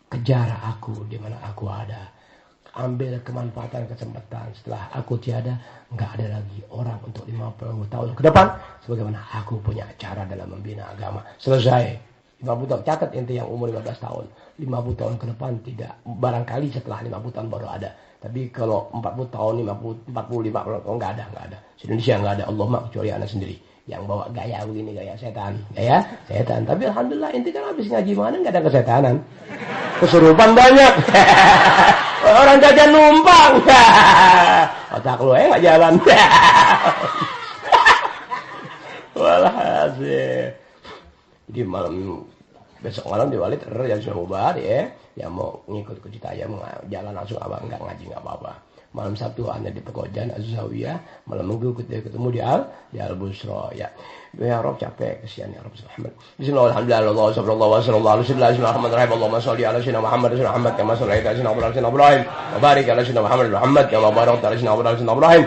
Kejar aku, di mana aku ada. Ambil kemanfaatan, kesempatan. Setelah aku tiada, nggak ada lagi orang untuk 50 tahun ke depan, sebagaimana aku punya cara dalam membina agama. Selesai. 50 tahun. Catat ente yang umur 15 tahun. 50 tahun ke depan tidak. Barangkali setelah 50 tahun baru ada. Tapi kalau 40 tahun, 50, 40, 50 tahun nggak ada. Di Indonesia nggak ada. Allahumma kecuali anak sendiri. Yang bawa gaya begini, gaya setan. Gaya setan. Tapi alhamdulillah ente kan habis ngaji mana nggak ada kesetanan. Kesurupan banyak. Orang jajan numpang. Otak lu nggak jalan. Walhasil. Jadi besok malam di Walid yang sudah bubar ya. Yang mau ngikut ke Citayam mau jalan langsung abang nggak ngaji nggak apa-apa. Malam Sabtu hanya di Pekojan Az-Zawiyah. Malam Minggu kita ketemu di Al-Busra ya. Ya Rob capek kesian ya Rob Muhammad. Bismillahirrahmanirrahim. Sallallahu alaihi wasallam. Allahumma shalli ala sayyidina Muhammad wa Muhammad kama shallaita ala sayyidina Ibrahim wa barik ala sayyidina Muhammad wa Muhammad kama barakta ala sayyidina Ibrahim.